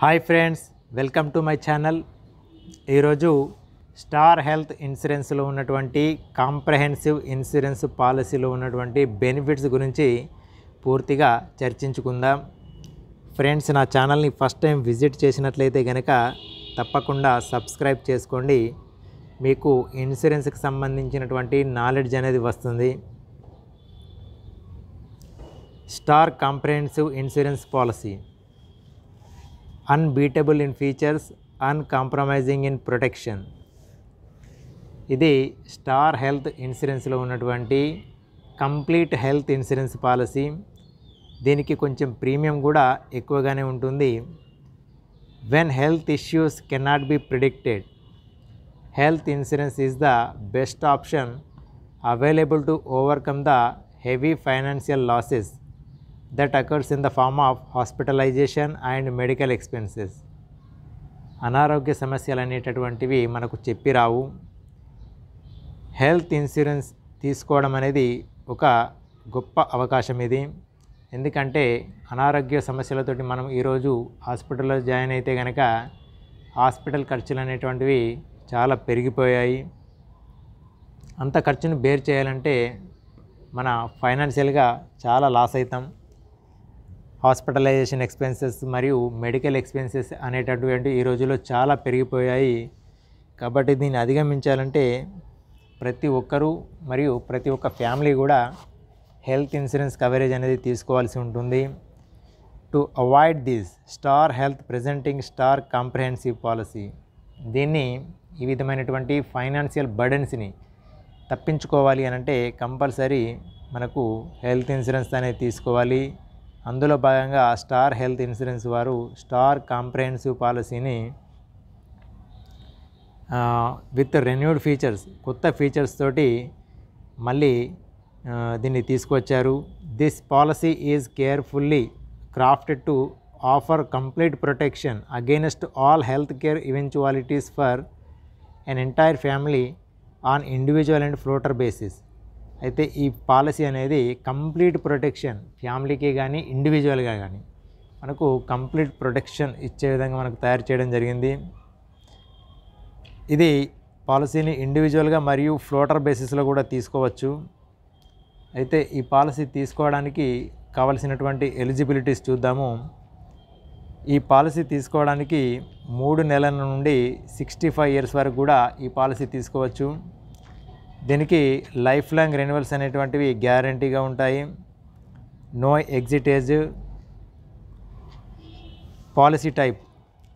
Hi friends, welcome to my channel. ఈరోజు star health ఇన్సూరెన్స్లో ఉన్నటువంటి కాంప్రహెన్సివ్ ఇన్సూరెన్స్ పాలసీలో ఉన్నటువంటి బెనిఫిట్స్ గురించి పూర్తిగా చర్చించుకుందాం. ఫ్రెండ్స్, నా ఛానల్ని ఫస్ట్ టైం విజిట్ చేసినట్లయితే కనుక తప్పకుండా సబ్స్క్రైబ్ చేసుకోండి. మీకు ఇన్సూరెన్స్కి సంబంధించినటువంటి నాలెడ్జ్ అనేది వస్తుంది. Star comprehensive insurance policy unbeatable in features, uncompromising in protection. ఇది స్టార్ హెల్త్ ఇన్సూరెన్స్లో ఉన్నటువంటి కంప్లీట్ హెల్త్ ఇన్సూరెన్స్ పాలసీ. దీనికి కొంచెం ప్రీమియం కూడా ఎక్కువగానే ఉంటుంది. When health issues cannot be predicted, health insurance is the best option available to overcome the heavy financial losses that occurs in the form of hospitalization and medical expenses. అనారోగ్య సమస్యలు అనేటటువంటివి మనకు చెప్పి రావు. హెల్త్ ఇన్సూరెన్స్ తీసుకోవడం అనేది ఒక గొప్ప అవకాశం ఇది. ఎందుకంటే అనారోగ్య సమస్యలతోటి మనం ఈరోజు హాస్పిటల్లో జాయిన్ అయితే కనుక హాస్పిటల్ ఖర్చులు అనేటువంటివి చాలా పెరిగిపోయాయి. అంత ఖర్చును బేర్ చేయాలంటే మన ఫైనాన్షియల్గా చాలా లాస్ అవుతాం. హాస్పిటలైజేషన్ ఎక్స్పెన్సెస్ మరియు మెడికల్ ఎక్స్పెన్సెస్ అనేటటువంటి ఈ రోజుల్లో చాలా పెరిగిపోయాయి. కాబట్టి దీన్ని అధిగమించాలంటే ప్రతి ఒక్కరూ మరియు ప్రతి ఒక్క ఫ్యామిలీ కూడా హెల్త్ ఇన్సూరెన్స్ కవరేజ్ అనేది తీసుకోవాల్సి ఉంటుంది. To avoid this, star health presenting star comprehensive policy. దీన్ని ఈ విధమైనటువంటి ఫైనాన్షియల్ బర్డెన్స్ని తప్పించుకోవాలి అని అంటే కంపల్సరీ మనకు హెల్త్ ఇన్సూరెన్స్ అనేది తీసుకోవాలి. అందులో భాగంగా స్టార్ హెల్త్ ఇన్సూరెన్స్ వారు స్టార్ కాంప్రహెన్సివ్ పాలసీని విత్ రెన్యూడ్ ఫీచర్స్, కొత్త ఫీచర్స్ తోటి మళ్ళీ దీన్ని తీసుకొచ్చారు. This policy is carefully crafted to offer complete protection against all health care eventualities for an entire family on individual and floater basis. అయితే ఈ policy అనేది కంప్లీట్ ప్రొటెక్షన్ ఫ్యామిలీకి కానీ ఇండివిజువల్గా కానీ మనకు కంప్లీట్ ప్రొటెక్షన్ ఇచ్చే విధంగా మనకు తయారు చేయడం జరిగింది. ఇది పాలసీని ఇండివిజువల్గా మరియు ఫ్లోటర్ బేసిస్లో కూడా తీసుకోవచ్చు. అయితే ఈ పాలసీ తీసుకోవడానికి కావలసినటువంటి ఎలిజిబిలిటీస్ చూద్దాము. ఈ పాలసీ తీసుకోవడానికి 3 నెలల నుండి 65 ఇయర్స్ వరకు కూడా ఈ పాలసీ తీసుకోవచ్చు. దీనికి లైఫ్ లాంగ్ రెన్యువల్స్ అనేటువంటివి గ్యారంటీగా ఉంటాయి. No exit age. Policy type,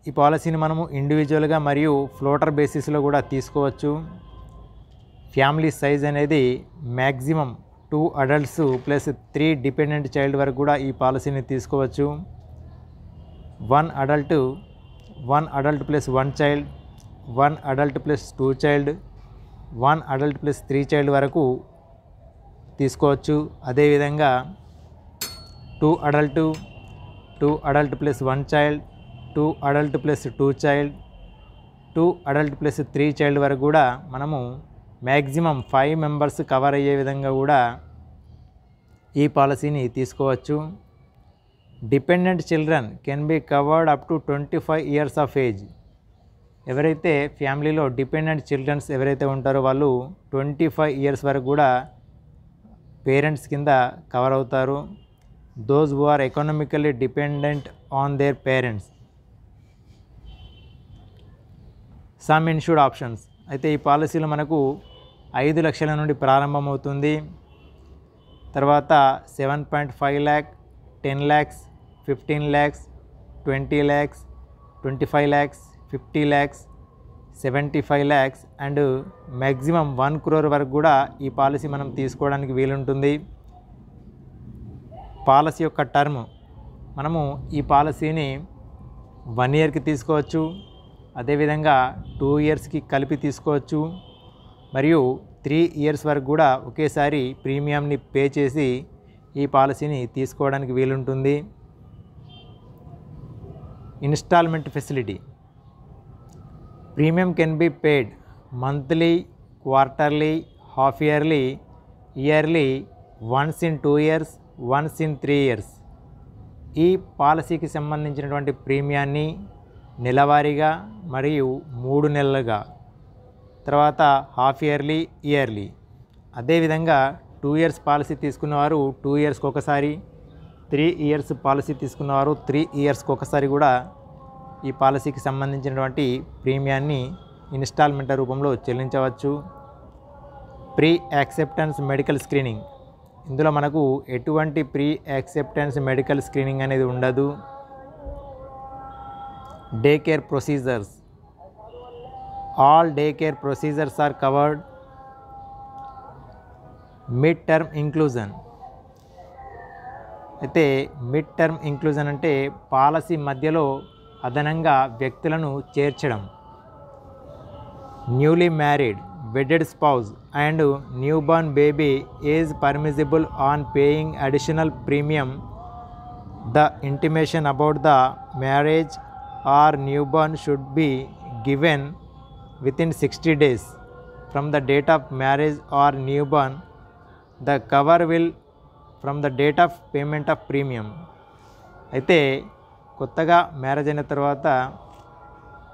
ఈ పాలసీని మనము ఇండివిజువల్గా మరియు ఫ్లోటర్ బేసిస్లో కూడా తీసుకోవచ్చు. ఫ్యామిలీ సైజ్ అనేది maximum 2 adults plus 3 dependent child వరకు కూడా ఈ పాలసీని తీసుకోవచ్చు. 1 adult plus 1 child, 1 adult plus 2 child, 1 adult plus 3 child వరకు తీసుకోవచ్చు. అదేవిధంగా 2 adult plus 1 child, 2 adult plus 2 child, 2 adult plus 3 child వరకు కూడా మనము మ్యాక్సిమం 5 మెంబర్స్ కవర్ అయ్యే విధంగా కూడా ఈ పాలసీని తీసుకోవచ్చు. Dependent children can be covered up to 25 years of age. ఎవరైతే ఫ్యామిలీలో డిపెండెంట్ చిల్డ్రన్స్ ఎవరైతే ఉంటారో వాళ్ళు 25 ఇయర్స్ వరకు కూడా పేరెంట్స్ కింద కవర్ అవుతారు. Those who are economically dependent on their parents. Sum insured options. అయితే ఈ పాలసీలో మనకు 5 లక్షల నుండి ప్రారంభమవుతుంది. తర్వాత 7.5 lakh, 10 lakhs, 15 lakhs, 20 lakhs, 25 lakhs, 50 lakhs, 75 lakhs and maximum 1 crore వరకు కూడా ఈ పాలసీ మనం తీసుకోవడానికి వీలుంటుంది. పాలసీ యొక్క టర్మ్, మనము ఈ పాలసీని 1 ఇయర్కి తీసుకోవచ్చు. అదేవిధంగా 2 ఇయర్స్కి కలిపి తీసుకోవచ్చు. మరియు 3 ఇయర్స్ వరకు కూడా ఒకేసారి ప్రీమియంని పే చేసి ఈ పాలసీని తీసుకోవడానికి వీలుంటుంది. Installment facility. Premium can be paid monthly, quarterly, half yearly, once in 2 years, once in 3 years. ఈ పాలసీకి సంబంధించినటువంటి ప్రీమియాన్ని నెలవారీగా మరియు 3 నెలలుగా, తర్వాత హాఫ్ ఇయర్లీ, ఇయర్లీ. అదేవిధంగా 2 ఇయర్స్ పాలసీ తీసుకున్నవారు 2 ఇయర్స్కి ఒకసారి, 3 ఇయర్స్ పాలసీ తీసుకున్నవారు 3 ఇయర్స్కి ఒకసారి కూడా ఈ పాలసీకి సంబంధించినటువంటి ప్రీమియాన్ని ఇన్స్టాల్మెంట్ రూపంలో చెల్లించవచ్చు. ప్రీ యాక్సెప్టెన్స్ మెడికల్ స్క్రీనింగ్, ఇందులో మనకు ఎటువంటి ప్రీ యాక్సెప్టెన్స్ మెడికల్ స్క్రీనింగ్ అనేది ఉండదు. Day care procedures, all day care procedures are covered. Mid term inclusion, అయితే మిడ్ టర్మ్ ఇంక్లూజన్ అంటే పాలసీ మధ్యలో అదనంగా వ్యక్తులను చేర్చడం. Newly married, wedded spouse and newborn baby is permissible on paying additional premium. The intimation about the marriage or newborn should be given within 60 days from the date of marriage or newborn. The cover will from the date of payment of premium. అయితే కొత్తగా marriage అయిన తర్వాత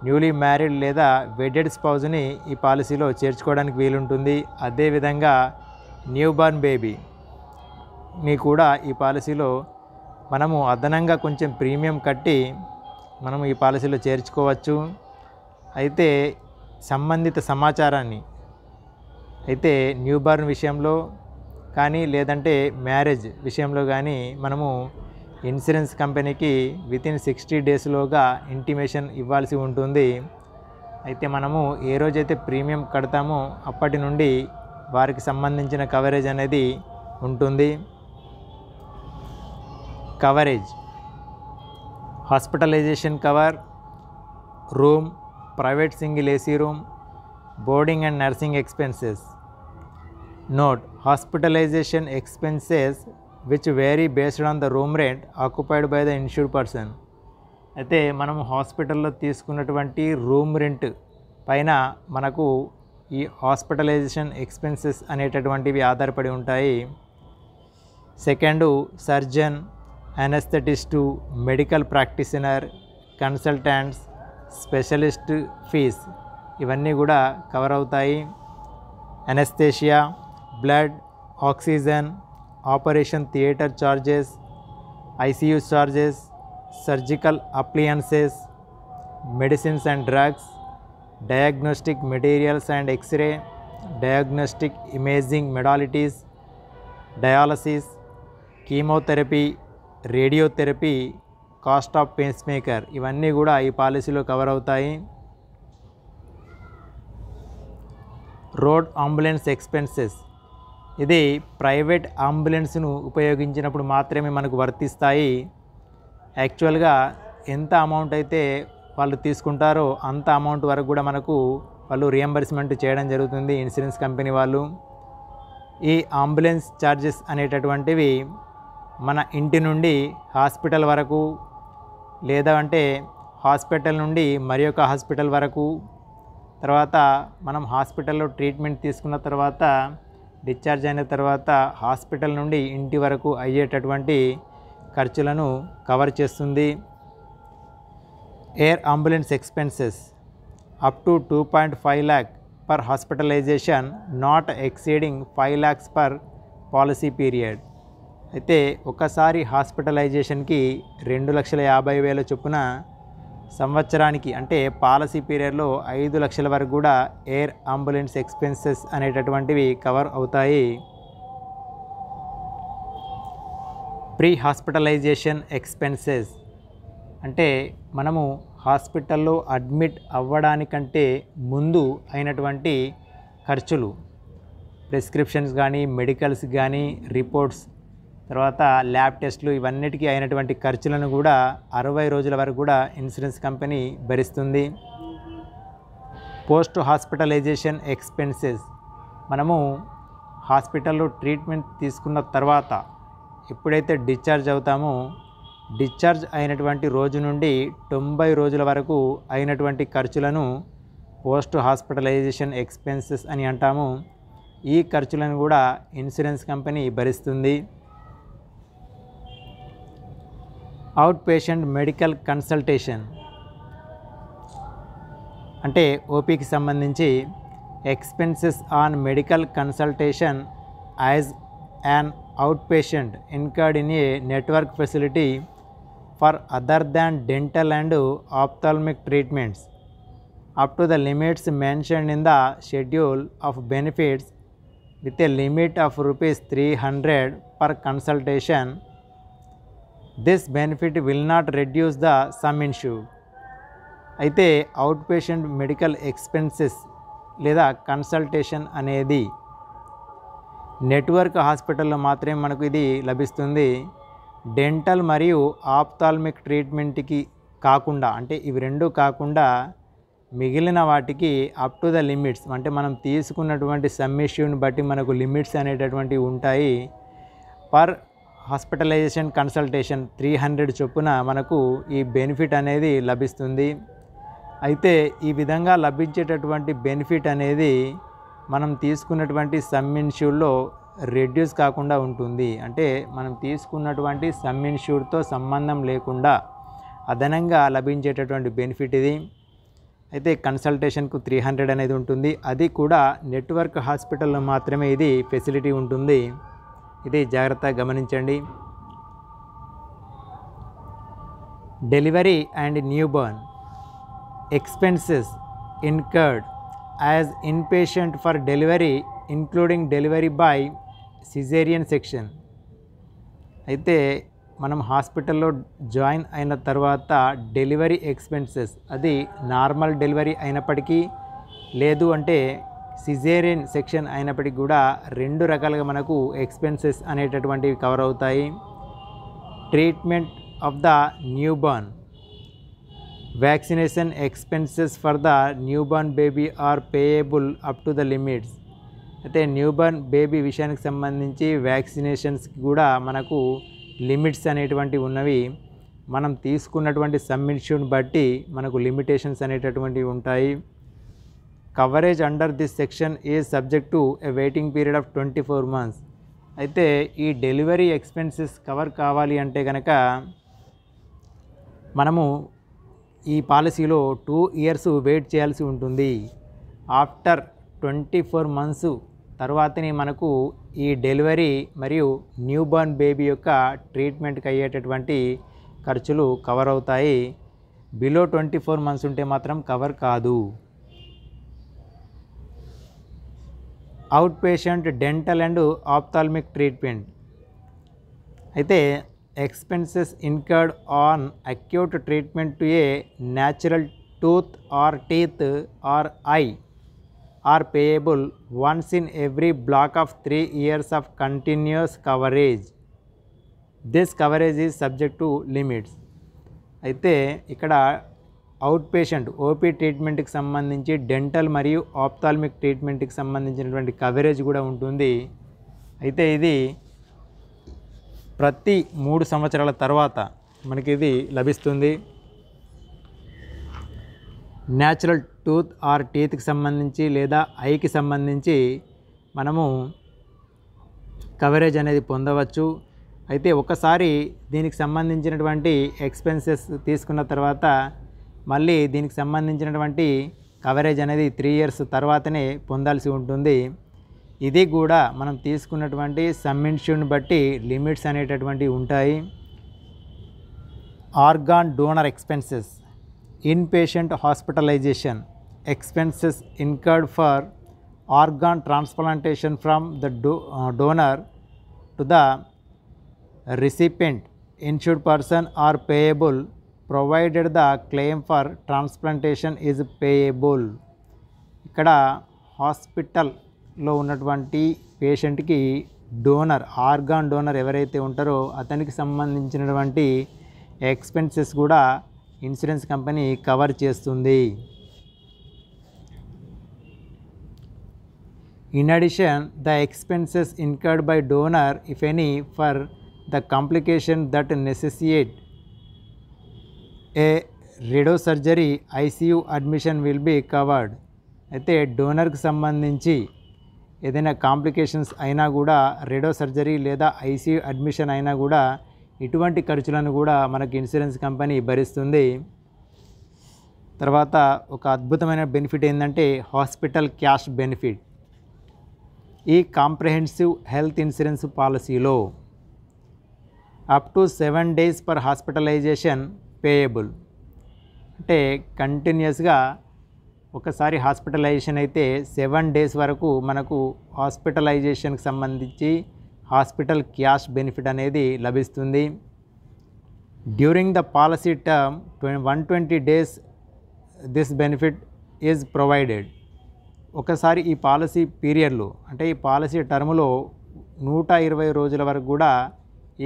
newly married లేదా wedded స్పౌజ్ని ఈ పాలసీలో చేర్చుకోవడానికి వీలుంటుంది. అదేవిధంగా newborn బేబీని కూడా ఈ పాలసీలో మనము అదనంగా కొంచెం ప్రీమియం కట్టి మనము ఈ పాలసీలో చేర్చుకోవచ్చు. అయితే సంబంధిత సమాచారాన్ని అయితే న్యూబార్న్ విషయంలో కానీ లేదంటే మ్యారేజ్ విషయంలో కానీ మనము ఇన్సూరెన్స్ కంపెనీకి వితిన్ 60 డేస్లోగా ఇంటిమేషన్ ఇవ్వాల్సి ఉంటుంది. అయితే మనము ఏ రోజైతే ప్రీమియం కడతామో అప్పటి నుండి వారికి సంబంధించిన కవరేజ్ అనేది ఉంటుంది. Coverage: hospitalization cover, room, private single AC room, boarding and nursing expenses. Note: hospitalization expenses which vary based on the room rent occupied by the insured person. అయితే మనము హాస్పిటల్లో తీసుకున్నటువంటి రూమ్ రెంట్ పైన మనకు ఈ హాస్పిటలైజేషన్ ఎక్స్పెన్సెస్ అనేటటువంటివి ఆధారపడి ఉంటాయి. Second, surgeon, anaesthetist, medical practitioner, consultants, specialist fees ఇవన్నీ కూడా కవర్ అవుతాయి. Anaesthesia, blood, oxygen, operation theatre charges, ICU charges, surgical appliances, medicines and drugs, diagnostic materials and X ray, diagnostic imaging modalities, dialysis, chemotherapy, radiotherapy, cost of pacemaker ఇవన్నీ కూడా ఈ పాలసీలో cover అవుతాయి. Road ambulance expenses, ఇది private అంబులెన్స్ను ఉపయోగించినప్పుడు మాత్రమే మనకు వర్తిస్తాయి. యాక్చువల్గా ఎంత అమౌంట్ అయితే వాళ్ళు తీసుకుంటారో అంత అమౌంట్ వరకు కూడా మనకు వాళ్ళు రియంబర్స్మెంట్ చేయడం జరుగుతుంది ఇన్సూరెన్స్ కంపెనీ వాళ్ళు. ఈ అంబులెన్స్ ఛార్జెస్ అనేటటువంటివి మన ఇంటి నుండి హాస్పిటల్ వరకు, లేదా అంటే హాస్పిటల్ నుండి మరి ఒక హాస్పిటల్ వరకు, తర్వాత మనం హాస్పిటల్లో ట్రీట్మెంట్ తీసుకున్న తర్వాత డిశ్చార్జ్ అయిన తర్వాత హాస్పిటల్ నుండి ఇంటి వరకు అయ్యేటటువంటి ఖర్చులను కవర్ చేస్తుంది. Air ambulance expenses up to 2.5 lakh per hospitalization, not exceeding 5 lakhs per policy period. అయితే ఒకసారి హాస్పిటలైజేషన్కి 2,50,000 చొప్పున సంవత్సరానికి అంటే పాలసీ పీరియడ్లో 5 లక్షల వరకు కూడా ఎయిర్ అంబులెన్స్ ఎక్స్పెన్సెస్ అనేటటువంటివి కవర్ అవుతాయి. ప్రీ హాస్పిటలైజేషన్ ఎక్స్పెన్సెస్ అంటే మనము హాస్పిటల్లో అడ్మిట్ అవ్వడానికంటే ముందు అయినటువంటి ఖర్చులు, ప్రిస్క్రిప్షన్స్ కానీ, మెడికల్స్ కానీ, రిపోర్ట్స్, తర్వాత ల్యాబ్ టెస్టులు ఇవన్నిటికీ అయినటువంటి ఖర్చులను కూడా 60 రోజుల వరకు కూడా ఇన్సూరెన్స్ కంపెనీ భరిస్తుంది. పోస్ట్ హాస్పిటలైజేషన్ ఎక్స్పెన్సెస్, మనము హాస్పిటల్లో ట్రీట్మెంట్ తీసుకున్న తర్వాత ఎప్పుడైతే డిశ్చార్జ్ అవుతామో డిశ్చార్జ్ అయినటువంటి రోజు నుండి 90 రోజుల వరకు అయినటువంటి ఖర్చులను పోస్ట్ హాస్పిటలైజేషన్ ఎక్స్పెన్సెస్ అని అంటాము. ఈ ఖర్చులను కూడా ఇన్సూరెన్స్ కంపెనీ భరిస్తుంది. అవుట్ పేషెంట్ మెడికల్ కన్సల్టేషన్ అంటే ఓపీకి సంబంధించి expenses on medical consultation as an outpatient incurred in a network facility for other than dental and ophthalmic treatments up to the limits mentioned in the schedule of benefits with a limit of rupees 300 per consultation. This benefit will not reduce the sum insured. అయితే out patient medical expenses లేదా consultation అనేది network హాస్పిటల్లో మాత్రమే మనకు ఇది లభిస్తుంది. Dental మరియు ophthalmic ట్రీట్మెంట్కి కాకుండా, అంటే ఇవి రెండు కాకుండా మిగిలిన వాటికి అప్ టు ద లిమిట్స్, అంటే మనం తీసుకున్నటువంటి సమ్మిష్యూని బట్టి మనకు లిమిట్స్ అనేటటువంటివి ఉంటాయి. పర్ హాస్పిటలైజేషన్ కన్సల్టేషన్ 300 చొప్పున మనకు ఈ బెనిఫిట్ అనేది లభిస్తుంది. అయితే ఈ విధంగా లభించేటటువంటి బెనిఫిట్ అనేది మనం తీసుకున్నటువంటి సమ్ ఇన్ష్యూర్లో రెడ్యూస్ కాకుండా ఉంటుంది. అంటే మనం తీసుకున్నటువంటి సమ్ ఇన్ష్యూర్తో సంబంధం లేకుండా అదనంగా లభించేటటువంటి బెనిఫిట్ ఇది. అయితే కన్సల్టేషన్కు 300 అనేది ఉంటుంది. అది కూడా నెట్వర్క్ హాస్పిటల్లో మాత్రమే ఇది ఫెసిలిటీ ఉంటుంది. ఇది జాగ్రత్తగా గమనించండి. Delivery and newborn expenses incurred as inpatient for delivery including delivery by caesarean section. అయితే మనం హాస్పిటల్లో జాయిన్ అయిన తర్వాత డెలివరీ ఎక్స్పెన్సెస్, అది నార్మల్ డెలివరీ అయినప్పటికీ లేదు అంటే సిజేరియన్ సెక్షన్ అయినప్పటికీ కూడా రెండు రకాలుగా మనకు ఎక్స్పెన్సెస్ అనేటటువంటివి కవర్ అవుతాయి. Treatment of the newborn, vaccination expenses for the newborn baby are payable up to the limits. అయితే న్యూబార్న్ బేబీ విషయానికి సంబంధించి వ్యాక్సినేషన్స్కి కూడా మనకు లిమిట్స్ అనేటువంటివి ఉన్నవి. మనం తీసుకున్నటువంటి సబ్మిషన్ని బట్టి మనకు లిమిటేషన్స్ అనేటటువంటివి ఉంటాయి. Coverage under this section is subject to a waiting period of 24 months. అయితే ఈ డెలివరీ ఎక్స్పెన్సెస్ కవర్ కావాలి అంటే కనుక మనము ఈ పాలసీలో 2 years వెయిట్ చేయాల్సి ఉంటుంది. ఆఫ్టర్ 24 months తర్వాతనే మనకు ఈ డెలివరీ మరియు న్యూబార్న్ బేబీ యొక్క ట్రీట్మెంట్కి అయ్యేటటువంటి ఖర్చులు కవర్ అవుతాయి. బిలో 24 months ఉంటే మాత్రం కవర్ కాదు. Outpatient dental and ophthalmic treatment అయితే expenses incurred on acute treatment to a natural tooth or teeth or eye are payable once in every block of 3 years of continuous coverage. This coverage is subject to limits. అయితే ఇక్కడ out patient OP ట్రీట్మెంట్కి సంబంధించి dental మరియు ophthalmic ట్రీట్మెంట్కి సంబంధించినటువంటి coverage కూడా ఉంటుంది. అయితే ఇది ప్రతి 3 సంవత్సరాల తర్వాత మనకి ఇది లభిస్తుంది. న్యాచురల్ టూత్ ఆర్ టీత్కి సంబంధించి లేదా ఐకి సంబంధించి మనము కవరేజ్ అనేది పొందవచ్చు. అయితే ఒకసారి దీనికి సంబంధించినటువంటి ఎక్స్పెన్సెస్ తీసుకున్న తర్వాత మళ్ళీ దీనికి సంబంధించినటువంటి కవరేజ్ అనేది 3 years తర్వాతనే పొందాల్సి ఉంటుంది. ఇది కూడా మనం తీసుకున్నటువంటి సమ్ ఇన్ష్యూర్ని బట్టి లిమిట్స్ అనేటటువంటివి ఉంటాయి. Organ donor expenses, inpatient hospitalization expenses incurred for organ transplantation from the donor to the recipient insured person are payable provided the claim for transplantation is payable. ఇక్కడ హాస్పిటల్లో ఉన్నటువంటి పేషెంట్కి డోనర్, ఆర్గాన్ డోనర్ ఎవరైతే ఉంటారో అతనికి సంబంధించినటువంటి ఎక్స్పెన్సెస్ కూడా insurance company cover చేస్తుంది. In addition the expenses incurred by donor if any for the complication that necessitate a radio surgery ICU admission will be covered. అయితే డోనర్కి సంబంధించి ఏదైనా కాంప్లికేషన్స్ అయినా కూడా రేడియో సర్జరీ లేదా ఐసీయూ అడ్మిషన్ అయినా కూడా ఇటువంటి ఖర్చులను కూడా మనకి ఇన్సూరెన్స్ కంపెనీ భరిస్తుంది. తర్వాత ఒక అద్భుతమైన బెనిఫిట్ ఏంటంటే హాస్పిటల్ క్యాష్ బెనిఫిట్. ఈ కాంప్రహెన్సివ్ హెల్త్ ఇన్సూరెన్స్ పాలసీలో up to 7 days per hospitalization payable. అంటే కంటిన్యూస్గా ఒకసారి హాస్పిటలైజేషన్ అయితే 7 days వరకు మనకు హాస్పిటలైజేషన్కి సంబంధించి హాస్పిటల్ క్యాష్ బెనిఫిట్ అనేది లభిస్తుంది. During the policy term 120 days this benefit is provided. ఒకసారి ఈ పాలసీ పీరియడ్లో అంటే ఈ పాలసీ టర్ములో 120 రోజుల వరకు కూడా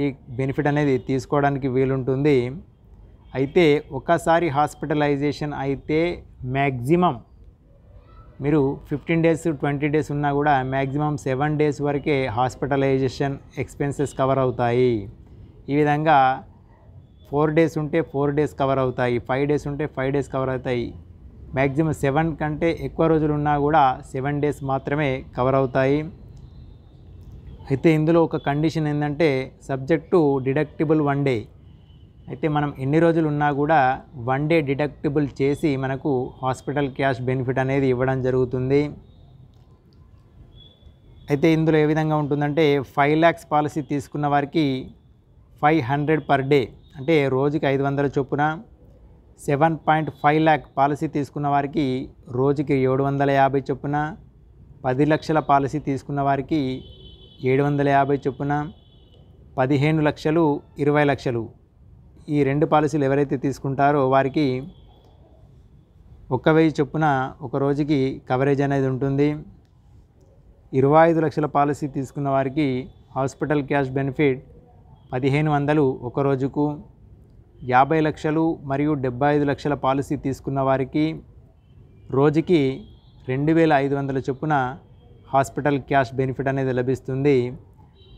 ఈ బెనిఫిట్ అనేది తీసుకోవడానికి వీలుంటుంది. అయితే ఒకసారి హాస్పిటలైజేషన్ అయితే మ్యాక్సిమం మీరు 15 days 20 days ఉన్నా కూడా మ్యాక్సిమం 7 days వరకే హాస్పిటలైజేషన్ ఎక్స్పెన్సెస్ కవర్ అవుతాయి. ఈ విధంగా 4 days ఉంటే 4 days కవర్ అవుతాయి, 5 days ఉంటే 5 days కవర్ అవుతాయి. మ్యాక్సిమం 7 కంటే ఎక్కువ రోజులు ఉన్నా కూడా 7 days మాత్రమే కవర్ అవుతాయి. అయితే ఇందులో ఒక కండిషన్ ఏంటంటే సబ్జెక్ట్ టు డిడక్టిబుల్ 1 day. అయితే మనం ఎన్ని రోజులు ఉన్నా కూడా 1 day డిడక్టిబుల్ చేసి మనకు హాస్పిటల్ క్యాష్ బెనిఫిట్ అనేది ఇవ్వడం జరుగుతుంది. అయితే ఇందులో ఏ విధంగా ఉంటుందంటే 5 lakhs పాలసీ తీసుకున్న వారికి 500 పర్ డే, అంటే రోజుకి 500 చొప్పున. 7.5 lakh పాలసీ తీసుకున్న వారికి రోజుకి 750 చొప్పున. 10 లక్షల పాలసీ తీసుకున్న వారికి 750 చొప్పున. 15 లక్షలు 20 లక్షలు ఈ 2 పాలసీలు ఎవరైతే తీసుకుంటారో వారికి 1000 చొప్పున ఒక రోజుకి కవరేజ్ అనేది ఉంటుంది. 25 లక్షల పాలసీ తీసుకున్న వారికి హాస్పిటల్ క్యాష్ బెనిఫిట్ 1500 ఒక రోజుకు. 50 లక్షలు మరియు 75 లక్షల పాలసీ తీసుకున్న వారికి రోజుకి 2500 చొప్పున హాస్పిటల్ క్యాష్ బెనిఫిట్ అనేది లభిస్తుంది.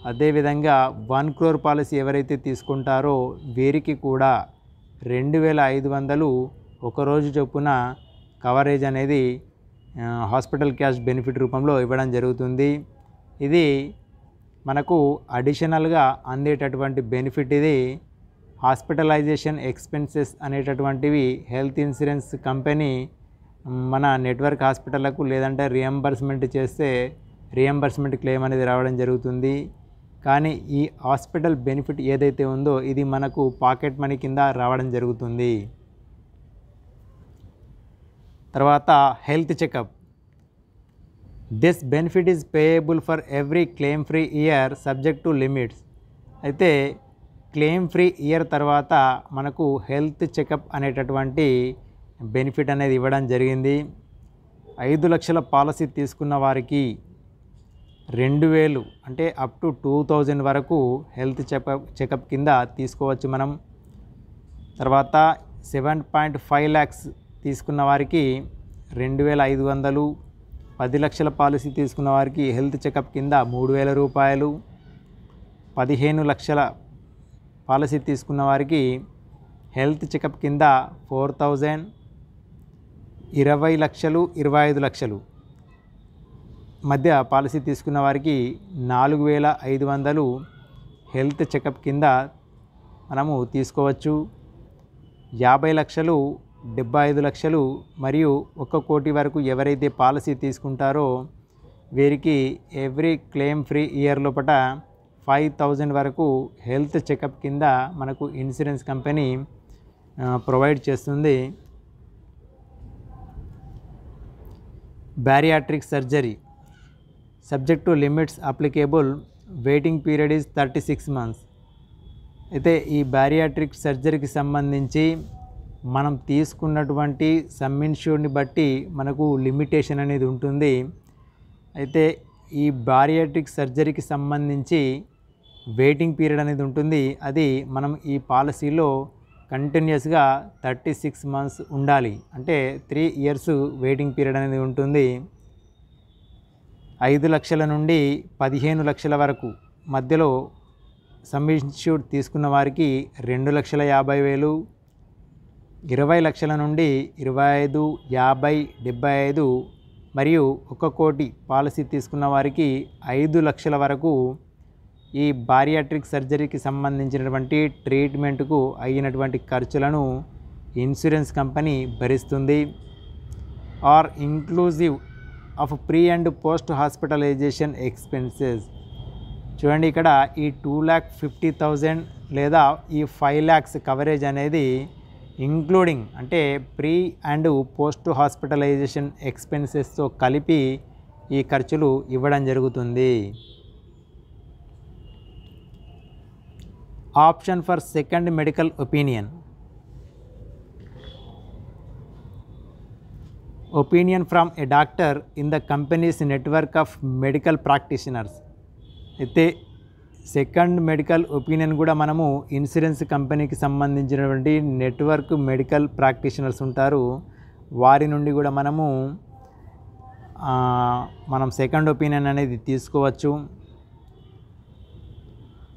అదేవిధంగా 1 crore పాలసీ ఎవరైతే తీసుకుంటారో వీరికి కూడా 2500 ఒక రోజు చొప్పున కవరేజ్ అనేది హాస్పిటల్ క్యాష్ బెనిఫిట్ రూపంలో ఇవ్వడం జరుగుతుంది. ఇది మనకు అడిషనల్గా అందేటటువంటి బెనిఫిట్. ఇది హాస్పిటలైజేషన్ ఎక్స్పెన్సెస్ అనేటటువంటివి హెల్త్ ఇన్సూరెన్స్ కంపెనీ మన నెట్వర్క్ హాస్పిటళ్లకు లేదంటే రియంబర్స్మెంట్ చేస్తే రియంబర్స్మెంట్ క్లెయిమ్ అనేది రావడం జరుగుతుంది. కానీ ఈ హాస్పిటల్ బెనిఫిట్ ఏదైతే ఉందో ఇది మనకు పాకెట్ మనీ కింద రావడం జరుగుతుంది. తర్వాత health checkup. This benefit is payable for every claim free year subject to limits. అయితే క్లెయిమ్ ఫ్రీ ఇయర్ తర్వాత మనకు హెల్త్ చెకప్ అనేటటువంటి బెనిఫిట్ అనేది ఇవ్వడం జరిగింది. 5 లక్షల పాలసీ తీసుకున్న వారికి 2000 అంటే అప్ టు 2000 వరకు హెల్త్ చెకప్ కింద తీసుకోవచ్చు మనం. తర్వాత 7.5 lakhs తీసుకున్న వారికి 2500. 10 లక్షల పాలసీ తీసుకున్న వారికి హెల్త్ చెకప్ కింద 3000 రూపాయలు. 15 లక్షల పాలసీ తీసుకున్న వారికి హెల్త్ చెకప్ కింద 4000. 20 లక్షలు 25 లక్షలు మధ్య పాలసీ తీసుకున్న వారికి 4500 హెల్త్ చెకప్ కింద మనము తీసుకోవచ్చు. 50 లక్షలు 75 లక్షలు మరియు 1 కోటి వరకు ఎవరైతే పాలసీ తీసుకుంటారో వీరికి ఎవ్రీ క్లెయిమ్ ఫ్రీ ఇయర్ లోపల 5000 వరకు హెల్త్ చెకప్ కింద మనకు ఇన్సూరెన్స్ కంపెనీ ప్రొవైడ్ చేస్తుంది. Bariatric surgery subject to limits applicable. Waiting period is 36 months. అయితే ఈ బ్యారియాట్రిక్ సర్జరీకి సంబంధించి మనం తీసుకున్నటువంటి సమ్ ఇన్ష్యూర్డ్ని బట్టి మనకు లిమిటేషన్ అనేది ఉంటుంది. అయితే ఈ బ్యారియాట్రిక్ సర్జరీకి సంబంధించి వెయిటింగ్ పీరియడ్ అనేది ఉంటుంది. అది మనం ఈ పాలసీలో కంటిన్యూస్గా 36 months ఉండాలి. అంటే 3 years వెయిటింగ్ పీరియడ్ అనేది ఉంటుంది. 5 లక్షల నుండి 15 లక్షల వరకు మధ్యలో సమ్ ఇన్ష్యూర్డ్ తీసుకున్న వారికి 2,50,000. 20 లక్షల నుండి 25, 50, 75 మరియు 1 కోటి పాలసీ తీసుకున్న వారికి 5 లక్షల వరకు ఈ బారియాట్రిక్ సర్జరీకి సంబంధించినటువంటి ట్రీట్మెంట్కు అయినటువంటి ఖర్చులను ఇన్సూరెన్స్ కంపెనీ భరిస్తుంది. Are inclusive of pre and post hospitalisation expenses. చూడండి, ఇక్కడ ఈ 2,50,000 లేదా ఈ 5 lakhs కవరేజ్ అనేది ఇంక్లూడింగ్ అంటే ప్రీ అండ్ పోస్ట్ హాస్పిటలైజేషన్ ఎక్స్పెన్సెస్తో కలిపి ఈ ఖర్చులు ఇవ్వడం జరుగుతుంది. Option for second medical opinion. Opinion from a doctor in the company's network of medical practitioners. అయితే సెకండ్ మెడికల్ ఒపీనియన్ కూడా మనము ఇన్సూరెన్స్ కంపెనీకి సంబంధించినటువంటి నెట్వర్క్ మెడికల్ ప్రాక్టీషనర్స్ ఉంటారు, వారి నుండి కూడా మనం సెకండ్ ఒపీనియన్ అనేది తీసుకోవచ్చు.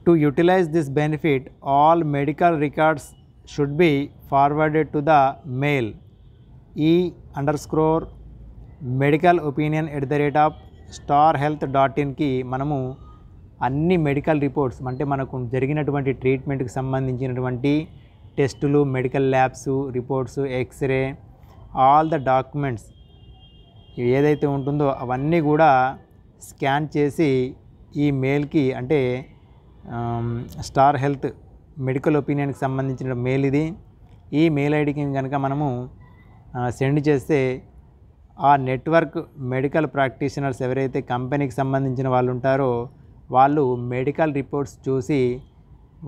To utilize this benefit all medical records should be forwarded to the mail e_medical_opinion@starhealth.in మనము అన్ని మెడికల్ రిపోర్ట్స్ అంటే మనకు జరిగినటువంటి ట్రీట్మెంట్కి సంబంధించినటువంటి టెస్టులు, medical labs reports, x-ray, all the documents ఏదైతే ఉంటుందో అవన్నీ కూడా స్కాన్ చేసి ఈ మెయిల్కి అంటే స్టార్ హెల్త్ మెడికల్ ఒపీనియన్కి సంబంధించిన మెయిల్ ఇది. ఈ మెయిల్ ఐడికి కనుక మనము సెండ్ చేస్తే ఆ నెట్వర్క్ మెడికల్ ప్రాక్టీషనర్స్ ఎవరైతే కంపెనీకి సంబంధించిన వాళ్ళు ఉంటారో వాళ్ళు మెడికల్ రిపోర్ట్స్ చూసి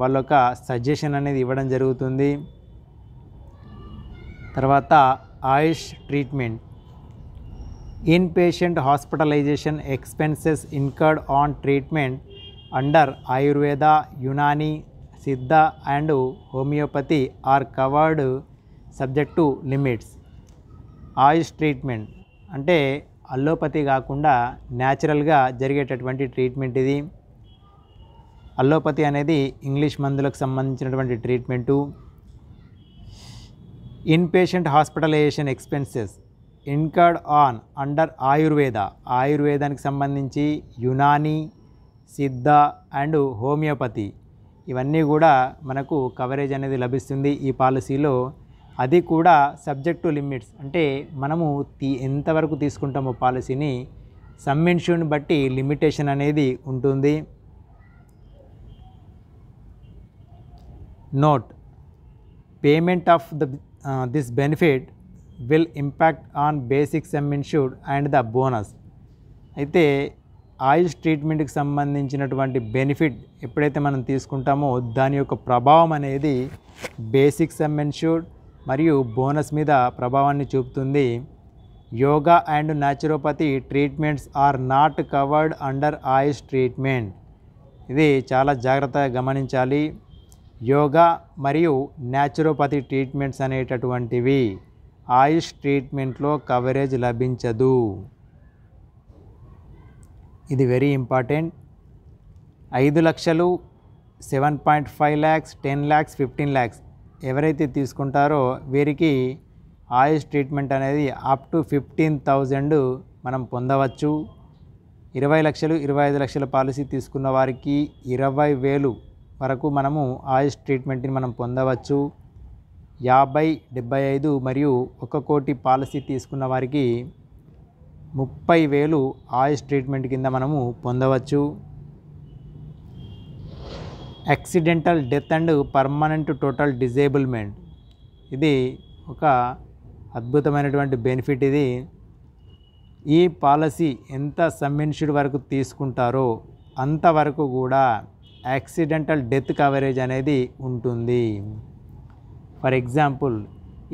వాళ్ళొక సజెషన్ అనేది ఇవ్వడం జరుగుతుంది. తర్వాత AYUSH treatment. Inpatient hospitalisation expenses incurred on treatment under Ayurveda, Unani, Siddha and homeopathy are covered subject to limits. AYUSH treatment అంటే అల్లోపతి కాకుండా న్యాచురల్గా జరిగేటటువంటి ట్రీట్మెంట్ ఇది. అల్లోపతి అనేది ఇంగ్లీష్ మందులకు సంబంధించినటువంటి treatment. Inpatient hospitalisation expenses incurred on under Ayurveda, ఆయుర్వేదానికి సంబంధించి యునాని, సిద్ధ అండ్ హోమియోపతి ఇవన్నీ కూడా మనకు కవరేజ్ అనేది లభిస్తుంది ఈ పాలసీలో. అది కూడా సబ్జెక్ట్ టు లిమిట్స్ అంటే మనము ఎంతవరకు తీసుకుంటామో పాలసీని సమ్ ఇన్ష్యూర్ని బట్టి లిమిటేషన్ అనేది ఉంటుంది. Note: payment of this benefit will impact on basic sum insured and the bonus. అయితే ఆయుష్ ట్రీట్మెంట్కి సంబంధించినటువంటి బెనిఫిట్ ఎప్పుడైతే మనం తీసుకుంటామో దాని యొక్క ప్రభావం అనేది బేసిక్ సమ్ ఇన్ష్యూర్డ్ మరియు బోనస్ మీద ప్రభావాన్ని చూపుతుంది. Yoga and naturopathy treatments are not covered under AYUSH treatment. ఇది చాలా జాగ్రత్తగా గమనించాలి. యోగా మరియు న్యాచురోపతి ట్రీట్మెంట్స్ అనేటటువంటివి ఆయుష్ ట్రీట్మెంట్లో కవరేజ్ లభించదు. ఇది వెరీ ఇంపార్టెంట్. 5 లక్షలు, 7.5 lakhs, 10 lakhs, 15 lakhs ఎవరైతే తీసుకుంటారో వీరికి ఆయుష్ ట్రీట్మెంట్ అనేది అప్ టు 15,000 మనం పొందవచ్చు. 20 లక్షలు, 25 లక్షల పాలసీ తీసుకున్న వారికి 20,000 వరకు మనము ఆయుష్ ట్రీట్మెంట్ని మనం పొందవచ్చు. 50, 75 మరియు 1 కోటి పాలసీ తీసుకున్న వారికి 30,000 ఆయుష్ ట్రీట్మెంట్ కింద మనము పొందవచ్చు. Accidental death and permanent total disablement ఇది ఒక అద్భుతమైనటువంటి బెనిఫిట్. ఇది ఈ పాలసీ ఎంత సమ్ ఇన్ష్యూర్డ్ వరకు తీసుకుంటారో అంతవరకు కూడా యాక్సిడెంటల్ డెత్ కవరేజ్ అనేది ఉంటుంది. ఫర్ ఎగ్జాంపుల్,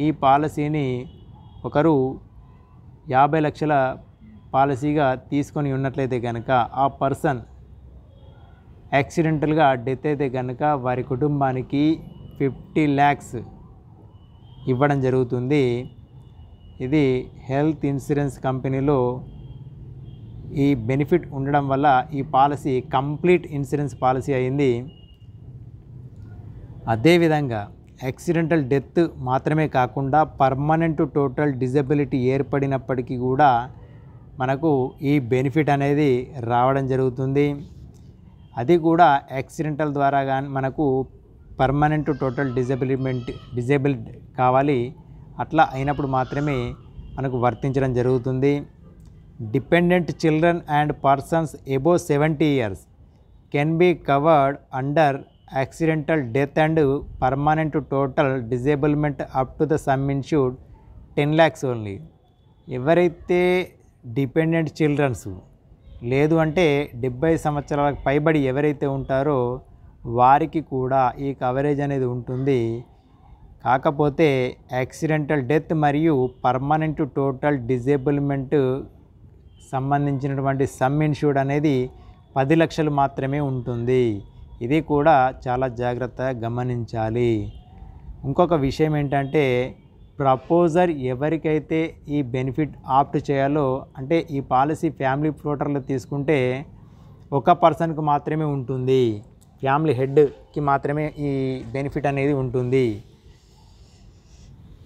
ఈ పాలసీని ఒకరు 50 లక్షల పాలసీగా తీసుకొని ఉన్నట్లయితే కనుక ఆ పర్సన్ యాక్సిడెంటల్గా డెత్ అయితే కనుక వారి కుటుంబానికి 50 lakhs ఇవ్వడం జరుగుతుంది. ఇది హెల్త్ ఇన్సూరెన్స్ కంపెనీలో ఈ బెనిఫిట్ ఉండడం వల్ల ఈ పాలసీ కంప్లీట్ ఇన్సూరెన్స్ పాలసీ అయింది. అదేవిధంగా యాక్సిడెంటల్ డెత్ మాత్రమే కాకుండా పర్మనెంట్ టోటల్ డిజబిలిటీ ఏర్పడినప్పటికీ కూడా మనకు ఈ బెనిఫిట్ అనేది రావడం జరుగుతుంది. అది కూడా యాక్సిడెంటల్ ద్వారా కానీ మనకు పర్మనెంట్ టోటల్ డిజేబుల్డ్ కావాలి, అట్లా అయినప్పుడు మాత్రమే మనకు వర్తించడం జరుగుతుంది. Dependent children and persons above 70 years can be covered under accidental death and permanent total disablement up to the sum insured 10 lakhs only. ఎవరైతే డిపెండెంట్ చిల్డ్రన్స్ లేదు అంటే 70 సంవత్సరాలకు పైబడి ఎవరైతే ఉంటారో వారికి కూడా ఈ కవరేజ్ అనేది ఉంటుంది. కాకపోతే యాక్సిడెంటల్ డెత్ మరియు పర్మనెంట్ టోటల్ డిజేబుల్మెంట్ సంబంధించినటువంటి సమ్ ఇన్ష్యూర్డ్ అనేది 10 లక్షలు మాత్రమే ఉంటుంది. ఇది కూడా చాలా జాగ్రత్తగా గమనించాలి. ఇంకొక విషయం ఏంటంటే ప్రపోజర్ ఎవరికైతే ఈ బెనిఫిట్ ఆప్ట్ చేయాలో, అంటే ఈ పాలసీ ఫ్యామిలీ ఫ్లోటర్లో తీసుకుంటే ఒక పర్సన్కి మాత్రమే ఉంటుంది, ఫ్యామిలీ హెడ్కి మాత్రమే ఈ బెనిఫిట్ అనేది ఉంటుంది.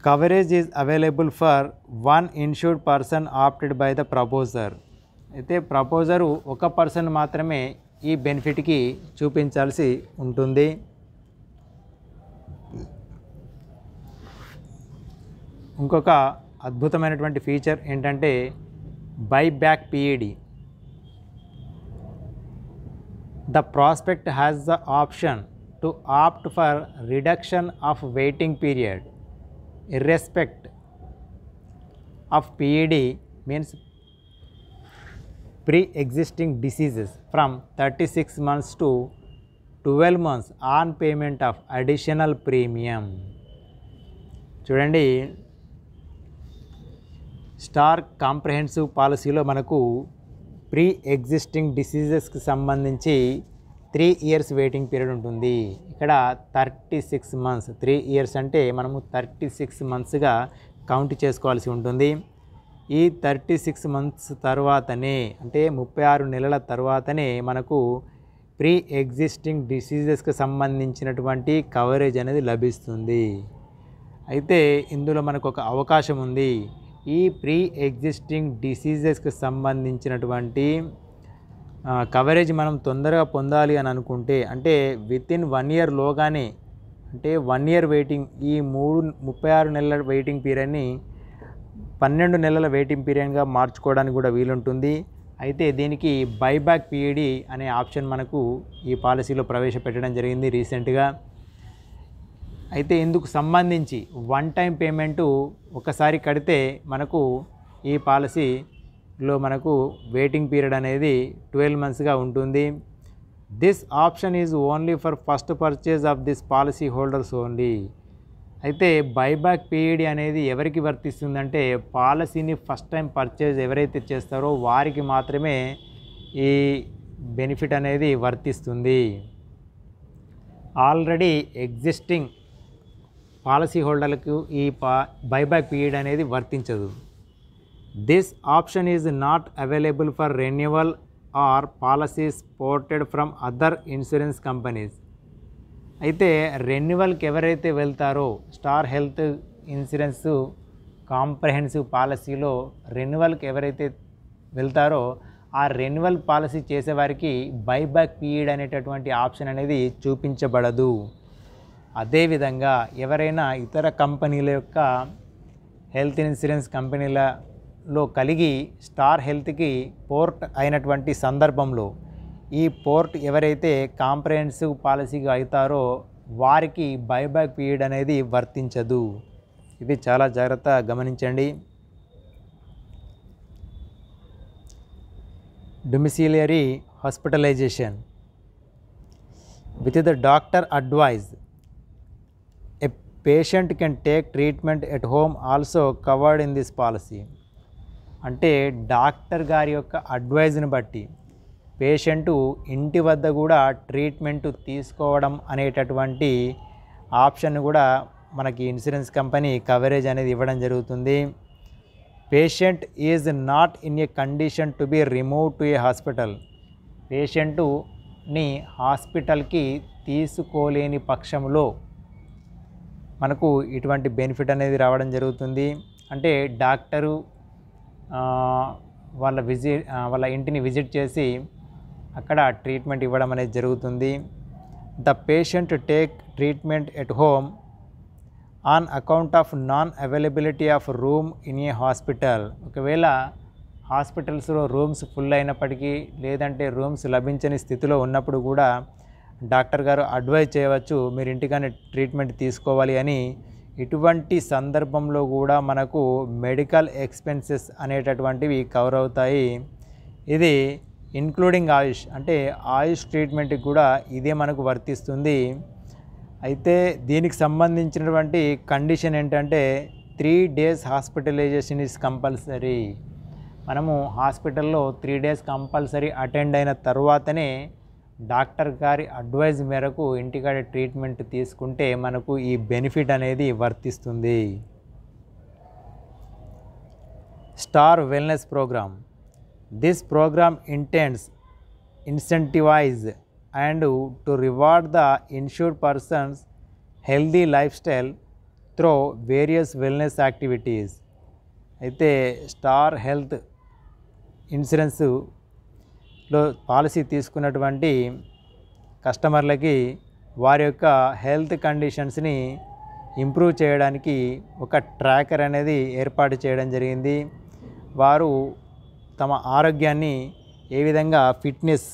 Coverage is available for one insured person opted by the proposer. అయితే ప్రపోజరు ఒక పర్సన్ మాత్రమే ఈ బెనిఫిట్కి చూపించాల్సి ఉంటుంది. ఇంకొక అద్భుతమైనటువంటి ఫీచర్ ఏంటంటే buyback PED. The prospect has the option to opt for reduction of waiting period irrespective of PED, means pre-existing diseases, from 36 months to 12 months on payment of additional premium. చూడండి, star comprehensive పాలసీలో మనకు pre existing డిసీజెస్కి సంబంధించి 3 years waiting period ఉంటుంది. ఇక్కడ 36 months, 3 years అంటే మనము 36 monthsగా count చేసుకోవాల్సి ఉంటుంది. ఈ 36 months తర్వాతనే, అంటే 36 నెలల తర్వాతనే మనకు ప్రీ ఎగ్జిస్టింగ్ డిసీజెస్కి సంబంధించినటువంటి కవరేజ్ అనేది లభిస్తుంది. అయితే ఇందులో మనకు ఒక అవకాశం ఉంది. ఈ ప్రీ ఎగ్జిస్టింగ్ డిసీజెస్కి సంబంధించినటువంటి కవరేజ్ మనం తొందరగా పొందాలి అని అనుకుంటే, అంటే వితిన్ 1 year లోగానే, అంటే 1 year వెయిటింగ్, ఈ 36 నెలల వెయిటింగ్ పీరియడ్ని 12 నెలల వెయిటింగ్ పీరియడ్గా మార్చుకోవడానికి కూడా వీలుంటుంది. అయితే దీనికి బైబ్యాక్ పీఈడి అనే ఆప్షన్ మనకు ఈ పాలసీలో ప్రవేశపెట్టడం జరిగింది రీసెంట్గా. అయితే ఇందుకు సంబంధించి వన్ టైం పేమెంటు ఒకసారి కడితే మనకు ఈ పాలసీలో మనకు వెయిటింగ్ పీరియడ్ అనేది 12 monthsగా ఉంటుంది. This option is only for first purchase of this policy holders only. అయితే బైబ్యాక్ పీఈడి అనేది ఎవరికి వర్తిస్తుందంటే పాలసీని ఫస్ట్ టైం పర్చేజ్ ఎవరైతే చేస్తారో వారికి మాత్రమే ఈ బెనిఫిట్ అనేది వర్తిస్తుంది. ఆల్రెడీ ఎగ్జిస్టింగ్ పాలసీ హోల్డర్లకు ఈ బైబ్యాక్ పీరియడ్ అనేది వర్తించదు. This option is not available for renewal or policies ported from other insurance companies. అయితే రెన్యువల్కి ఎవరైతే వెళ్తారో, స్టార్ హెల్త్ ఇన్సూరెన్స్ కాంప్రహెన్సివ్ పాలసీలో రెన్యువల్కి ఎవరైతే వెళ్తారో ఆ రెన్యువల్ పాలసీ చేసేవారికి బైబ్యాక్ పీరియడ్ అనేటటువంటి ఆప్షన్ అనేది చూపించబడదు. అదేవిధంగా ఎవరైనా ఇతర కంపెనీల యొక్క హెల్త్ ఇన్సూరెన్స్ కంపెనీలలో కలిగి స్టార్ హెల్త్కి పోర్ట్ అయినటువంటి సందర్భంలో ఈ పోర్ట్ ఎవరైతే కాంప్రహెన్సివ్ పాలసీగా అవుతారో వారికి బైబ్యాక్ పీరియడ్ అనేది వర్తించదు. ఇది చాలా జాగ్రత్తగా గమనించండి. Domiciliary hospitalization with the doctor advise a patient can take treatment at home also covered in this policy. అంటే డాక్టర్ గారి యొక్క అడ్వైజ్ని బట్టి పేషెంటు ఇంటి వద్ద కూడా ట్రీట్మెంట్ తీసుకోవడం అనేటటువంటి ఆప్షన్ కూడా మనకి ఇన్సూరెన్స్ కంపెనీ కవరేజ్ అనేది ఇవ్వడం జరుగుతుంది. Patient is not in a condition to be remove to a hospital. పేషెంటుని హాస్పిటల్కి తీసుకోలేని పక్షంలో మనకు ఇటువంటి బెనిఫిట్ అనేది రావడం జరుగుతుంది. అంటే డాక్టరు వాళ్ళ ఇంటిని విజిట్ చేసి అక్కడ ట్రీట్మెంట్ ఇవ్వడం అనేది జరుగుతుంది. The patient take treatment at home on account of non availability of room in a hospital. ఒకవేళ హాస్పిటల్స్లో రూమ్స్ ఫుల్ అయినప్పటికీ లేదంటే రూమ్స్ లభించని స్థితిలో ఉన్నప్పుడు కూడా డాక్టర్ గారు అడ్వైజ్ చేయవచ్చు మీరు ఇంటికానే ట్రీట్మెంట్ తీసుకోవాలి అని. ఇటువంటి సందర్భంలో కూడా మనకు మెడికల్ ఎక్స్పెన్సెస్ అనేటటువంటివి కవర్ అవుతాయి. ఇది ఇన్క్లూడింగ్ ఆయుష్, అంటే ఆయుష్ ట్రీట్మెంట్కి కూడా ఇదే మనకు వర్తిస్తుంది. అయితే దీనికి సంబంధించినటువంటి కండిషన్ ఏంటంటే 3 days హాస్పిటలైజేషన్ ఈజ్ కంపల్సరీ. మనము హాస్పిటల్లో 3 days కంపల్సరీ అటెండ్ అయిన తర్వాతనే డాక్టర్ గారి అడ్వైజ్ మేరకు ఇంటికాడ ట్రీట్మెంట్ తీసుకుంటే మనకు ఈ బెనిఫిట్ అనేది వర్తిస్తుంది. Star Wellness Program. This program intends incentivize and to reward the insured person's healthy lifestyle through various wellness activities. అయితే స్టార్ హెల్త్ ఇన్సూరెన్స్లో పాలసీ తీసుకున్నటువంటి కస్టమర్లకి వారి యొక్క హెల్త్ కండిషన్స్ని ఇంప్రూవ్ చేయడానికి ఒక ట్రాకర్ అనేది ఏర్పాటు చేయడం జరిగింది. వారు తమ ఆరోగ్యాన్ని ఏ విధంగా ఫిట్నెస్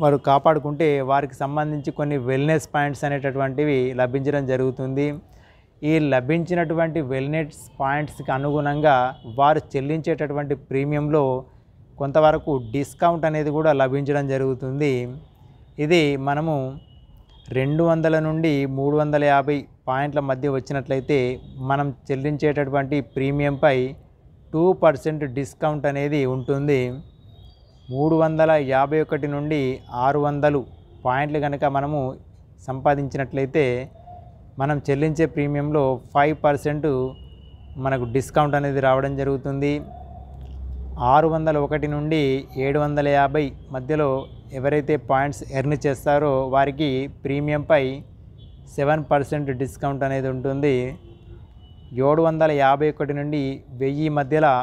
వారు కాపాడుకుంటే వారికి సంబంధించి కొన్ని వెల్నెస్ పాయింట్స్ అనేటటువంటివి లభించడం జరుగుతుంది. ఈ లభించినటువంటి వెల్నెస్ పాయింట్స్కి అనుగుణంగా వారు చెల్లించేటటువంటి ప్రీమియంలో కొంతవరకు డిస్కౌంట్ అనేది కూడా లభించడం జరుగుతుంది. ఇది మనము 200 నుండి 350 పాయింట్ల మధ్య వచ్చినట్లయితే మనం చెల్లించేటటువంటి ప్రీమియంపై 2% డిస్కౌంట్ అనేది ఉంటుంది. 351 నుండి 600 పాయింట్లు కనుక మనము సంపాదించినట్లయితే మనం చెల్లించే ప్రీమియంలో 5% మనకు డిస్కౌంట్ అనేది రావడం జరుగుతుంది. 601 నుండి 750 మధ్యలో ఎవరైతే పాయింట్స్ ఎర్న్ చేస్తారో వారికి ప్రీమియంపై 7% డిస్కౌంట్ అనేది ఉంటుంది. 751 నుండి 1000 మధ్యలో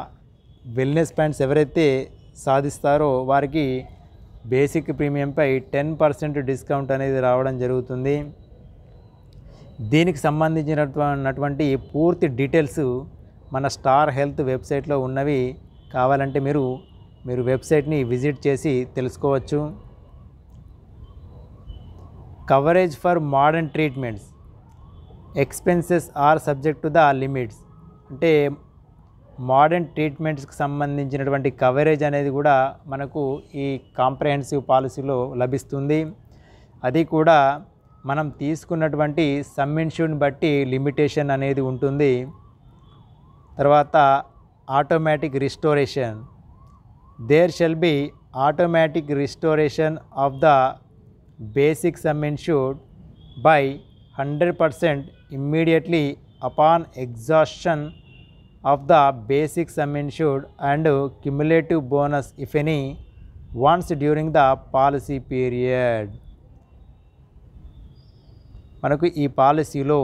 వెల్నెస్ పాయింట్స్ ఎవరైతే సాధిస్తారో వారికి బేసిక్ ప్రీమియంపై 10% డిస్కౌంట్ అనేది రావడం జరుగుతుంది. దీనికి సంబంధించినటువంటి పూర్తి డీటెయిల్స్ మన స్టార్ హెల్త్ వెబ్సైట్లో ఉన్నవి. కావాలంటే మీరు వెబ్సైట్ని విజిట్ చేసి తెలుసుకోవచ్చు. Coverage for modern treatments. Expenses are subject to the limits. అంటే మోడర్న్ ట్రీట్మెంట్స్కి సంబంధించినటువంటి కవరేజ్ అనేది కూడా మనకు ఈ కాంప్రహెన్సివ్ పాలసీలో లభిస్తుంది. అది కూడా మనం తీసుకున్నటువంటి సమ్ ఇన్ష్యూర్ని బట్టి లిమిటేషన్ అనేది ఉంటుంది. తర్వాత automatic restoration. There shall be automatic restoration of the basic sum insured by 100% immediately upon exhaustion of the basic sum insured and cumulative bonus if any once during the policy period. మనకు ఈ పాలసీలో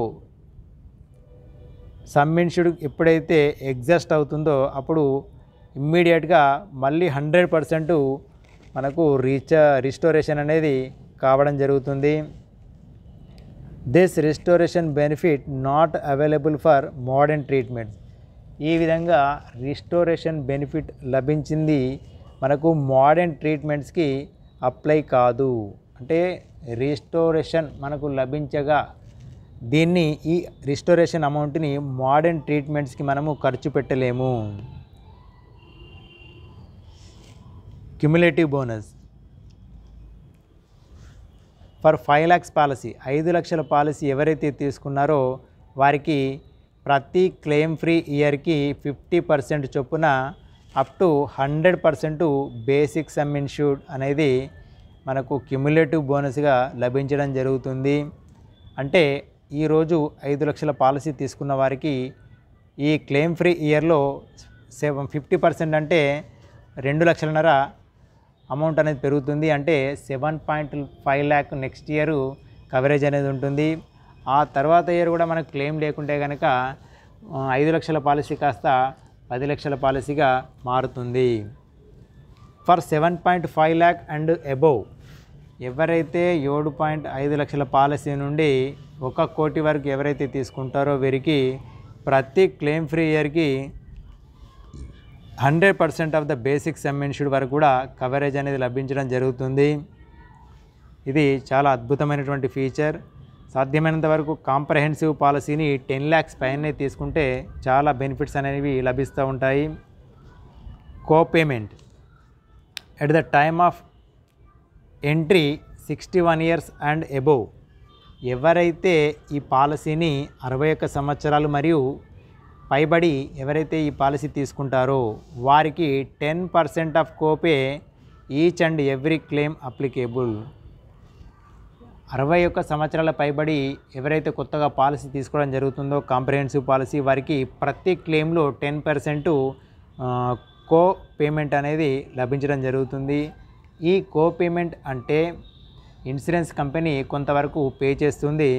some insured ఎప్పుడైతే exhaust అవుతుందో అప్పుడు ఇమ్మీడియట్గా మళ్ళీ 100% మనకు restoration అనేది కావడం జరుగుతుంది. This restoration benefit not available for modern treatments. ఈ విధంగా రిస్టోరేషన్ బెనిఫిట్ లభించింది మనకు మోడర్న్ ట్రీట్మెంట్స్కి అప్లై కాదు. అంటే రిస్టోరేషన్ మనకు లభించగా దీన్ని ఈ రిస్టోరేషన్ అమౌంట్ని మోడర్న్ ట్రీట్మెంట్స్కి మనము ఖర్చు పెట్టలేము. Cumulative bonus for 5 lakhs policy. 5 లక్షల పాలసీ ఎవరైతే తీసుకున్నారో వారికి ప్రతి క్లెయిమ్ ఫ్రీ ఇయర్కి 50% చొప్పున up to 100% basic sum insured అనేది మనకు క్యుములేటివ్ బోనస్గా లభించడం జరుగుతుంది. అంటే ఈరోజు 5 లక్షల పాలసీ తీసుకున్న వారికి ఈ క్లెయిమ్ ఫ్రీ ఇయర్లో 50% అంటే 2 లక్షలన్నర అమౌంట్ అనేది పెరుగుతుంది. అంటే 7.5 lakh నెక్స్ట్ ఇయర్ కవరేజ్ అనేది ఉంటుంది. ఆ తర్వాత ఇయర్ కూడా మనకు క్లెయిమ్ లేకుంటే కనుక 5 లక్షల పాలసీ కాస్త 10 లక్షల పాలసీగా మారుతుంది. For 7.5 lakh and above. ఎవరైతే 7.5 లక్షల పాలసీ నుండి 1 కోటి వరకు ఎవరైతే తీసుకుంటారో వీరికి ప్రతి క్లెయిమ్ ఫ్రీ ఇయర్కి 100% of the basic sum insured వరకు కూడా కవరేజ్ అనేది లభించడం జరుగుతుంది. ఇది చాలా అద్భుతమైనటువంటి ఫీచర్. సాధ్యమైనంత వరకు కాంప్రహెన్సివ్ పాలసీని 10 lakhs పైనే తీసుకుంటే చాలా బెనిఫిట్స్ అనేవి లభిస్తూ ఉంటాయి. Co-payment at the time of entry 61 years and above. ఎవరైతే ఈ పాలసీని 61 సంవత్సరాలు మరియు పైబడి ఎవరైతే ఈ పాలసీ తీసుకుంటారో వారికి 10% of కోపే each and every claim applicable. 61 సంవత్సరాల పైబడి ఎవరైతే కొత్తగా పాలసీ తీసుకోవడం జరుగుతుందో కాంప్రహెన్సివ్ పాలసీ వారికి ప్రతి క్లెయిమ్లో 10% కో పేమెంట్ అనేది లభించడం జరుగుతుంది. ఈ కో పేమెంట్ అంటే ఇన్సూరెన్స్ కంపెనీ కొంతవరకు పే చేస్తుంది.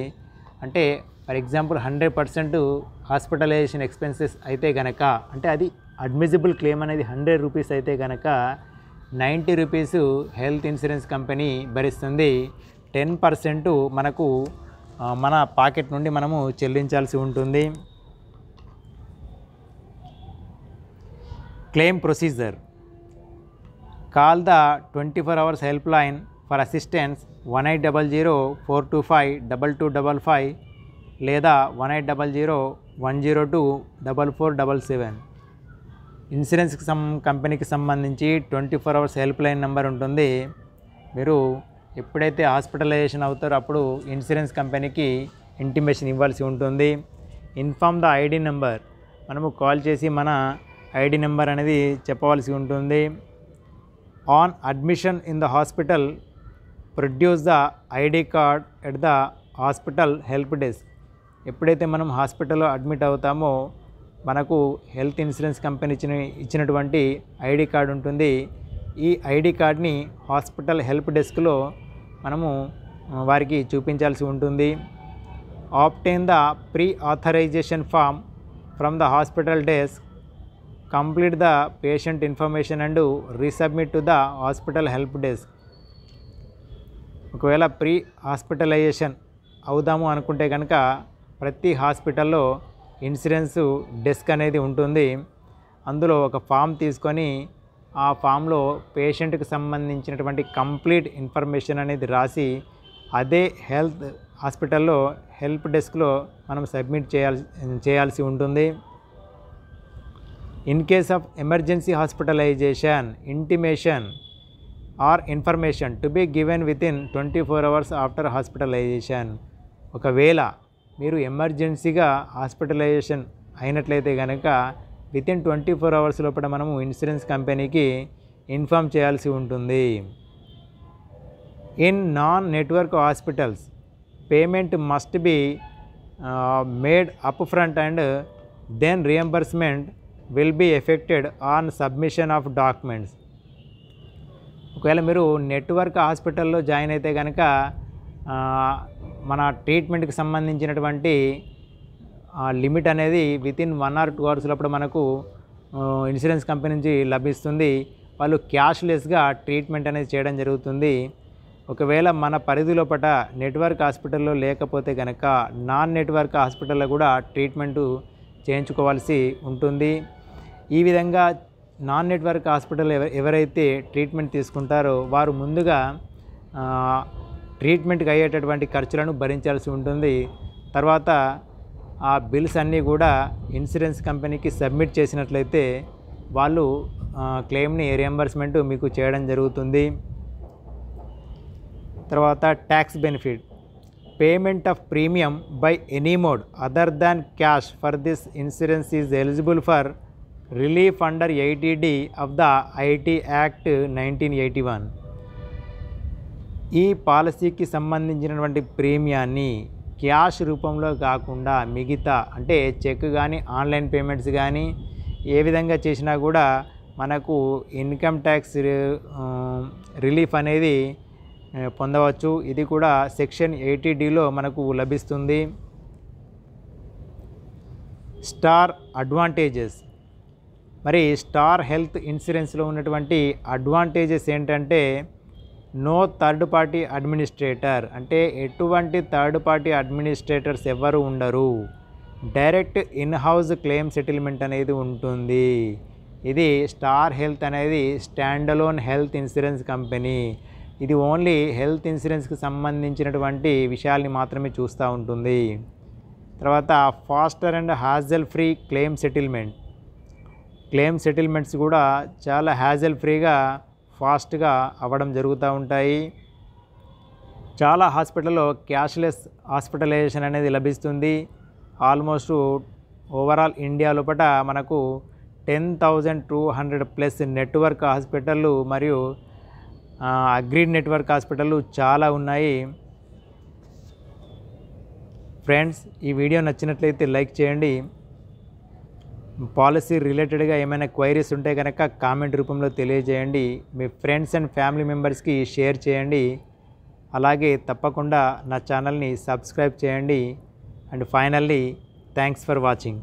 అంటే ఫర్ ఎగ్జాంపుల్ 100% హాస్పిటలైజేషన్ ఎక్స్పెన్సెస్ అయితే కనుక, అంటే అది అడ్మిసిబుల్ క్లెయిమ్ అనేది 100 రూపీస్ అయితే కనుక 90 రూపీస్ హెల్త్ ఇన్సూరెన్స్ కంపెనీ భరిస్తుంది. 10% మనకు మన పాకెట్ నుండి మనము చెల్లించాల్సి ఉంటుంది. Claim procedure. Call the 24 hours help line for assistance 1800-425-2255 లేదా 1800-102-4477. ఇన్సూరెన్స్ కంపెనీకి సంబంధించి 24 hours హెల్ప్ లైన్ నెంబర్ ఉంటుంది. మీరు ఎప్పుడైతే హాస్పిటలైజేషన్ అవుతారో అప్పుడు ఇన్సూరెన్స్ కంపెనీకి ఇంటిమేషన్ ఇవ్వాల్సి ఉంటుంది. Inform the ID number. మనము కాల్ చేసి మన ఐడి నెంబర్ అనేది చెప్పవలసి ఉంటుంది. On admission in the hospital produce the ID card at the hospital help desk. ఎప్పుడైతే మనం హాస్పిటల్లో అడ్మిట్ అవుతామో మనకు హెల్త్ ఇన్సూరెన్స్ కంపెనీ ఇచ్చినటువంటి ఐడి కార్డు ఉంటుంది. ఈ ఐడి కార్డ్ని హాస్పిటల్ హెల్ప్ డెస్క్లో మనము వారికి చూపించాల్సి ఉంటుంది. Obtain the pre authorisation form from the hospital desk. Complete the patient information and resubmit to the hospital help desk. ఒకవేళ ప్రీ హాస్పిటలైజేషన్ అవుదాము అనుకుంటే కనుక ప్రతి హాస్పిటల్లో ఇన్సూరెన్స్ డెస్క్ అనేది ఉంటుంది. అందులో ఒక ఫామ్ తీసుకొని ఆ ఫామ్లో పేషెంట్కి సంబంధించినటువంటి కంప్లీట్ ఇన్ఫర్మేషన్ అనేది రాసి అదే హెల్త్ హాస్పిటల్లో హెల్ప్ డెస్క్లో మనం సబ్మిట్ చేయాల్సి ఉంటుంది. In case of emergency hospitalization intimation or information to be given within 24 hours after hospitalization. ఒకవేళ మీరు ఎమర్జెన్సీగా హాస్పిటలైజేషన్ అయినట్లయితే కనుక వితిన్ 24 hours లోపల మనము ఇన్సూరెన్స్ కంపెనీకి ఇన్ఫామ్ చేయాల్సి ఉంటుంది. In non network hospitals payment must be made up front and then reimbursement will be effected on submission of documents. ఒకవేళ మీరు నెట్వర్క్ హాస్పిటల్లో జాయిన్ అయితే కనుక మన ట్రీట్మెంట్కి సంబంధించినటువంటి లిమిట్ అనేది వితిన్ 1 or 2 hours లోపల మనకు ఇన్సూరెన్స్ కంపెనీ నుంచి లభిస్తుంది. వాళ్ళు క్యాష్లెస్గా ట్రీట్మెంట్ అనేది చేయడం జరుగుతుంది. ఒకవేళ మన పరిధి లోపల నెట్వర్క్ హాస్పిటల్లో లేకపోతే కనుక నాన్ నెట్వర్క్ హాస్పిటల్లో కూడా ట్రీట్మెంటు చేయించుకోవాల్సి ఉంటుంది. ఈ విధంగా నాన్ నెట్వర్క్ హాస్పిటల్ ఎవరైతే ట్రీట్మెంట్ తీసుకుంటారో వారు ముందుగా ట్రీట్మెంట్కి అయ్యేటటువంటి ఖర్చులను భరించాల్సి ఉంటుంది. తర్వాత ఆ బిల్స్ అన్నీ కూడా ఇన్సూరెన్స్ కంపెనీకి సబ్మిట్ చేసినట్లయితే వాళ్ళు క్లెయిమ్ని రియంబర్స్మెంట్ మీకు చేయడం జరుగుతుంది. తర్వాత tax benefit. Payment of premium by any mode other than cash for this insurance is eligible for relief under 80D of the IT act 1981. ఈ పాలసీకి సంబంధించినటువంటి ప్రీమియాన్ని క్యాష్ రూపంలో కాకుండా మిగతా అంటే చెక్ కానీ ఆన్లైన్ పేమెంట్స్ కానీ ఏ విధంగా చేసినా కూడా మనకు ఇన్కమ్ ట్యాక్స్ రిలీఫ్ అనేది పొందవచ్చు. ఇది కూడా సెక్షన్ 80Dలో మనకు లభిస్తుంది. Star advantages. మరి స్టార్ హెల్త్ ఇన్సూరెన్స్లో ఉన్నటువంటి అడ్వాంటేజెస్ ఏంటంటే నో థర్డ్ పార్టీ అడ్మినిస్ట్రేటర్, అంటే ఎటువంటి థర్డ్ పార్టీ అడ్మినిస్ట్రేటర్స్ ఎవరు ఉండరు. Direct in house claim settlement అనేది ఉంటుంది. ఇది స్టార్ హెల్త్ అనేది stand alone health insurance company. ఇది ఓన్లీ హెల్త్ ఇన్సూరెన్స్కి సంబంధించినటువంటి విషయాల్ని మాత్రమే చూస్తూ ఉంటుంది. తర్వాత faster and hassle free claim settlement. Claim settlements కూడా చాలా హ్యాజల్ ఫ్రీగా ఫాస్ట్గా అవ్వడం జరుగుతూ ఉంటాయి. చాలా హాస్పిటల్లో క్యాష్లెస్ హాస్పిటలైజేషన్ అనేది లభిస్తుంది. ఆల్మోస్ట్ ఓవరాల్ ఇండియా లోపల మనకు 10,200+ నెట్వర్క్ హాస్పిటళ్ళు మరియు అగ్రీడ్ నెట్వర్క్ హాస్పిటళ్ళు చాలా ఉన్నాయి. ఫ్రెండ్స్, ఈ వీడియో నచ్చినట్లయితే లైక్ చేయండి. పాలసీ రిలేటెడ్గా ఏమైనా క్వైరీస్ ఉంటే కనుక కామెంట్ రూపంలో తెలియజేయండి. మీ ఫ్రెండ్స్ అండ్ ఫ్యామిలీ మెంబర్స్కి షేర్ చేయండి. అలాగే తప్పకుండా నా ఛానల్ని సబ్స్క్రైబ్ చేయండి. And finally thanks for watching.